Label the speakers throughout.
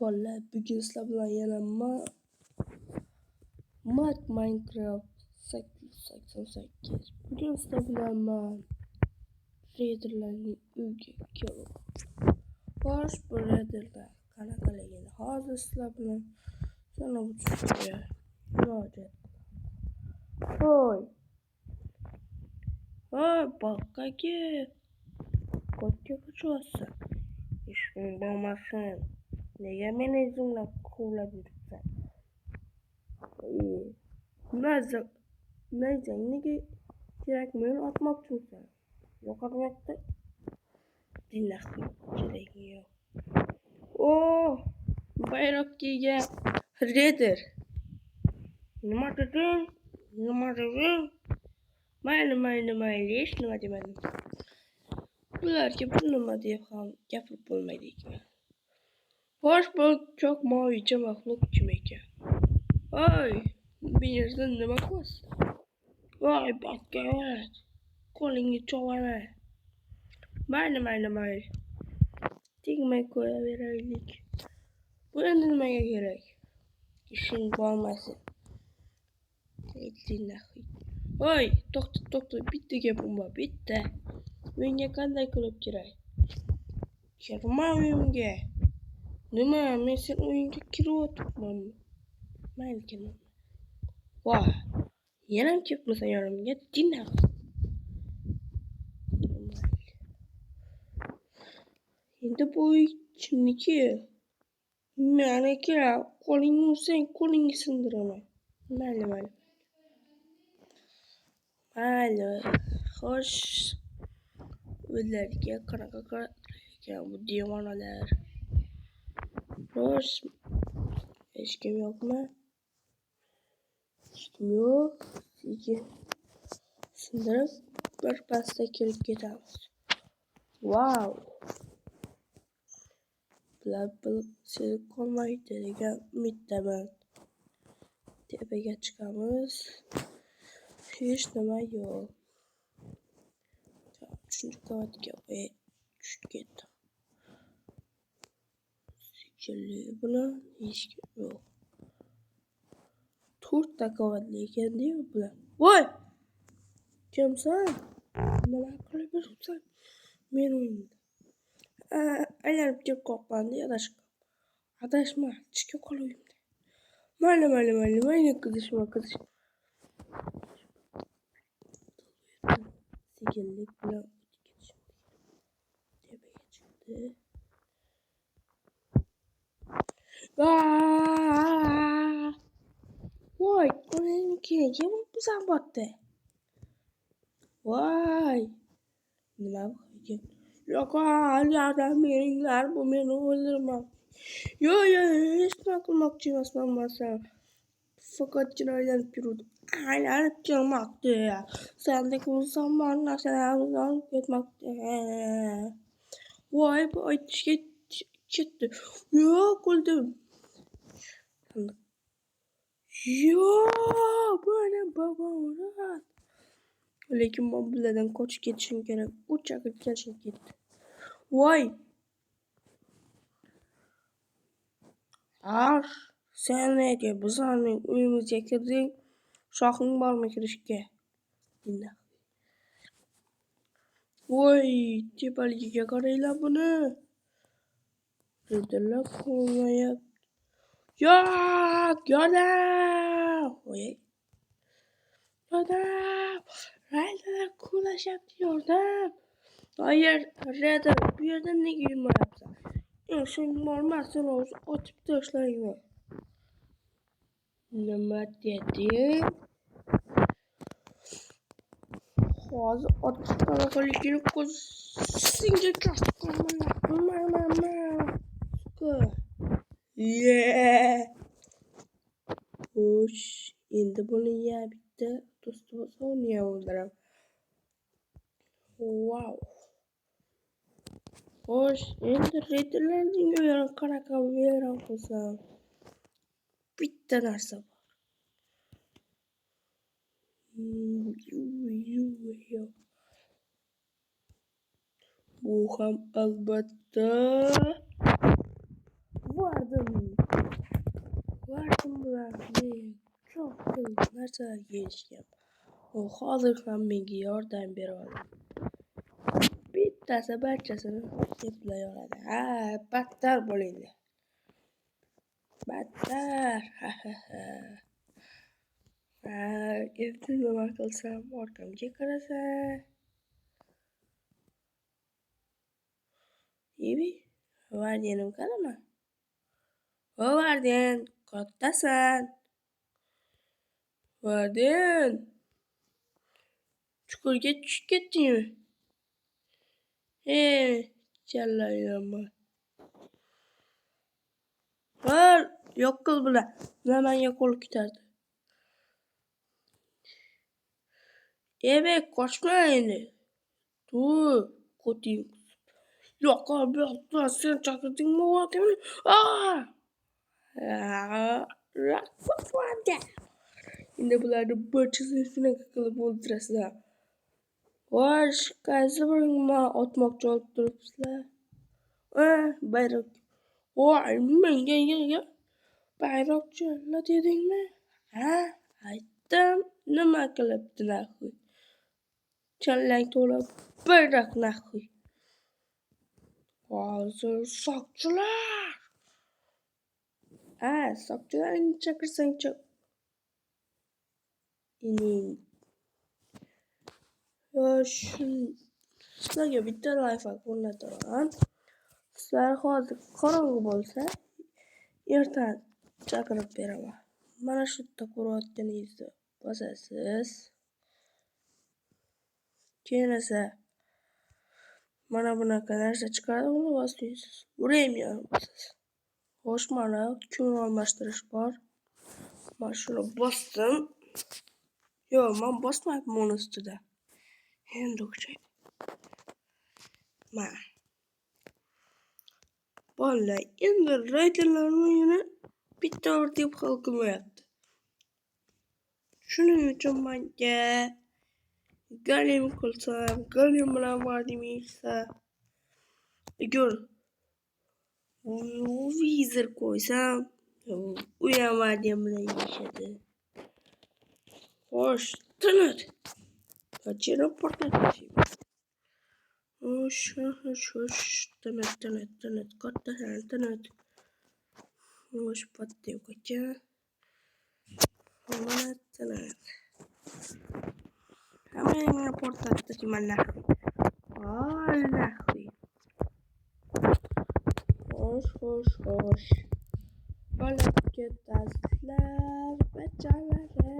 Speaker 1: Bola, bugün sizler bilan yana Minecraft 888. Bugün sizler bilan men Raiderlarning uyiga keldim. Bosh bu Raiderlar qanaqaligini hozir sizlar bilan sanab o'tishga murojaat. Hoy, balqaga ko'kka uchyapsan. Ishing bo'lmasin. Nega meni izimlab quvlab yuribsan? Nayzang nega kerak? Meni otmoqchimisan? Yo'qotmoqda. Dinlaxi keragi yo'q. Bayroq kiygan Raider. Nima deding? Mayli, hech nima demadim. Bularga bir nima deb ham gapirib bo'lmaydi ekan. Bosh bu çok mavicha maxluq kim ekan? Voy, bu yerda nima qilyapsan? Voy, bakkavat. Qo'lingni chovaman. Mayli. Tegmay qo'yaveraylik. Bu endi nimaga kerak? Ishing bo'lmasin. Voy, to'xta, bitta gapim bor, bitta. Menga qanday qilib kerak? Kirma uyimga. Nima, men sen uyingga kirib o'tibmanmi? Mayli, kirma. Voy, yana ham kelibmisan yonimga? Dinla. Endi bu uy kimniki? Meniki. Qo'lingni ursang, qo'lingni sindiraman. Mayli. Xo'sh, ularga qanaqa ekan bu devonalar? Xo'sh, hech kim yo'qmi? Hech kim yo'q. Sindirib bir pasda kirib ketamiz. Wow. Bilib sezib qolmaydi degan umiddaman. Tepaga chiqamiz. Hech nima yo'q. 3-qavatga tushib ketdim. Shekilli bular hech kim yo'q. 4ta qavatli ekan-ku bular. Voy! Kimsan? Nima qilib yuribsan? Men uyimda. Aylanib kelib qo'rqmanda adashma, chiqib qol uyimda. Mayli, qizishma. Sekinlik bilan tepaga chiqdi. Voy, onaniki nega bizdan botdi? Voy, nima bo'lgan? Yo'q, yordam beringlar, bu meni o'ldirmoqchi. Yo'q, hech nima qilmoqchi emasman. Faqatgina aylanib kelmoqda. Sendek musulmon narsalarni olib ketmoqda. Voy, bu aytishga ketdi. Yo'q, o'ldim. Yo'q, bana babam. Lekin men bulardan qochib ketishim kerak. U chaqirib kelishim ketdi. Voy. Sen nega bizning uyimizga kirding? Shoxing bormi kirishga? Voy, tepaligiga qaranglar buni. Raiderlar qo'ymayapti. Yo'q, yordam! Raiderlar qo'lashyapti, yordam! Hayır, Raider, bu yerda nega yurmayapsan? Ishing bormi? Seni o'zi otib tashlayman. Nima deding? Hozir otib qanaqaligini ko'zingga ko'rsataman. Xo'sh, endi buni bitta do'sti bo'lsa uni ham o'ldiraman. Wow. Xo'sh, endi Raiderlarning uyini qanaqa vayron qilsam? Bitta narsa bor. Bu ham albatta vardim. narsalarga erishgan. U hozir ham menga yordam bera oladi. Bittasi barchasini eplay oladi. Ha, battar bo'linglar. Battar. Endi nima qilsam, orqamga qarasam. Ibi, vardiyanim qaraman. O vardiyan, kattasan. Vardiyan. Chuqurga tushib ketdingmi? Chalayman. Var, yo'q qil bular. Menga qo'l ko'tardi. Qochma endi. Tur, qo'ting. Yo'q, bu sen chaqirdingmi o'tini? Raxfatda. Endi bularni barchasini shunaqa qilib o'ldirasizlar. Vosh, qaysi biringni otmoqchi olib turibsizlar? Bayroq. Voy, menga bayroqchilar dedingmi? Ha, aytdim, nima qilibdi naxuy? Challang to'lib bayroq naxuy. Hozir soqchilar. Soqchilarni chaqirsang-chi. Sizlarga bitta layfhak o'rnataman. Sizlar hozir qorong'i bo'lsa, ertaga chaqirib beraman. Mana shu yerda ko'rayotganingizni bosasiz. Keyin esa mana bunaqa narsa chiqadi, uni bosasiz. Время bosasiz. Xo'sh, mana kun almashtirish bor. Mana shuni bosdim. Yo'q, men bosmayapman uni ustida. Endi o'xshaydi. Mana. Bolalar, endi rayterlarni yana bitta deb hal qilmayapti. Shuning uchun menga galim qilsam, galim bilan vardim yeysa. Agar vizir qo'ysam, u ham vardim bilan yeyishadi. Xo'sh, tinit. Qachon portlatishim? Tinit, kattasan, tinit. Xo'sh, patlayim qachon? Mana tinit. Hammangni portlatdim mana. Naxuy. Xo'sh. Bo'lib ketasizlar, bachalari.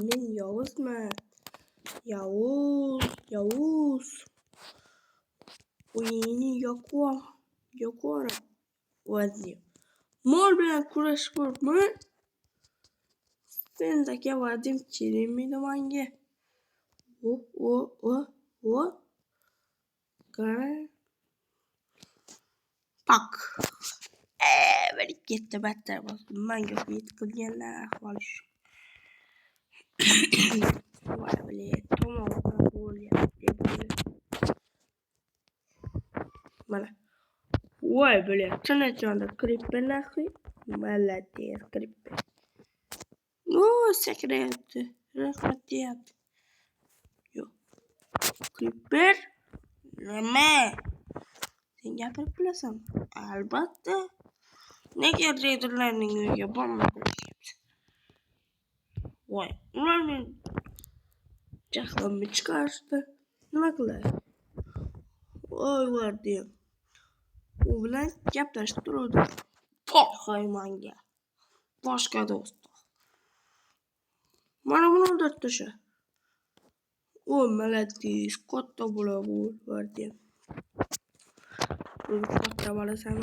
Speaker 1: Men Yovuzman. Yovuz. O'yinni yo'qora. Vazir. Mol bilan kurashib ko'ribman. Sendagi vardim kerakmidi menga? Qara. Pak. Bir ketdi battar bo'ldi. Menga bet qilganlar ahvoli shu. Voy bile, tomog'im bo'lyapti. Mana. Voy bile, chanajonda kriper naxuy. Молодец, kriper. Sakrayapti. Rahmat deyapti. Yo'q. Kriper. Nima? Sen gapirib bilasanmi? Albatta. Nega reyderlarning uyiga bormay qo'yishyapti? Voy, ularni jahlimni chiqarishdi. Nima qilay? Voy, vardiyan. U bilan gaplashib turuvdim. Qo'rqay menga. Boshqa do'st. Mana buni o'ldirib tasha. Молодец, katta bo'la bo'l, vardiyan. Katta bo'lasan.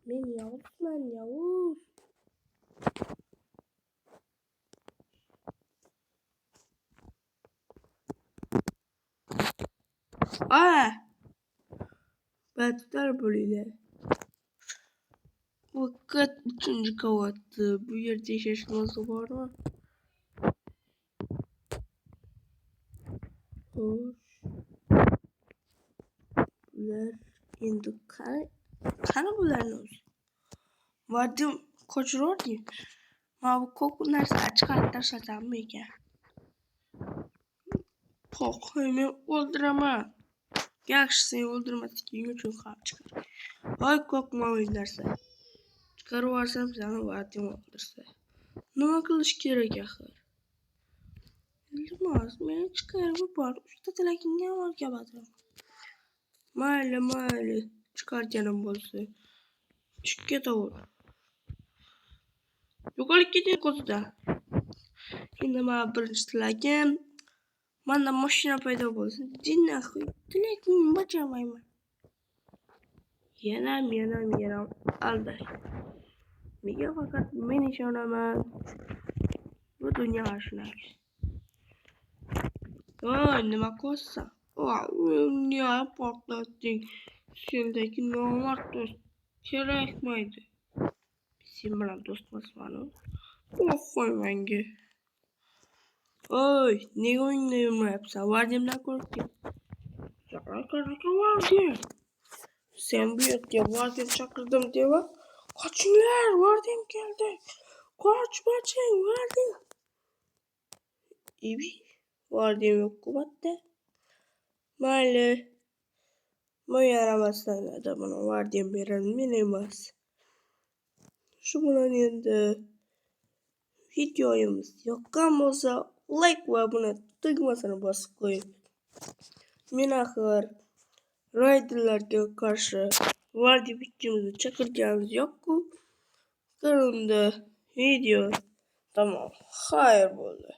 Speaker 1: Men Yovuzman, Yovuz. Battar bo'linglar. Bu 3-chi qavatda. Bu yerda yashash nozi bormi? Xo'sh. bular endi qani bularni o'zi vadim ko'chirordi mana bu ko'k narsani chiqarib tashlasammi ekan qo'rqmay men o'ldiraman yaxshi sen o'ldirmasliging uchun ham chiqar voy ko'k moviy narsa chiqarib yuborsam seni vadim o'ldirsa nima qilish kerak axir iltimos meni chiqarib yubor uchta tilagingni amalga oshiraman mayli chiqarganim bo'lsa chiqib ketaver yo'qolib keting ko'zidan endi mana birinchi tilagim manda mashina paydo bo'lsin jinaxuy tilagingni bajarmayman yana aldash nega faqat men ishonaman bu dunyo shunaqa voy nima qilyapsan niyo portlatding sendagi nomard do'st kerakmaydi sen bilan do'stmasmanu qo'y menga oy nega o'yinda yurmayapsan vardiyamdan ko'rib kel qanaqa vardiyam sen bu yerga vardiyam chaqirdim deba qochinglar vardiyam keldi qochmaching vardiyam vardiyam yo'q-ku bitta mayli men yaramasdan buni vardiyam beradi men emas shu bilan endi videomiz yoqqan bo'lsa like va buni tugmasini bosib qo'ying men axir rayderlarga qarshi vardiya ikkimizni chaqirganimiz yo'q-ku endi video tamom xayr bo'ldi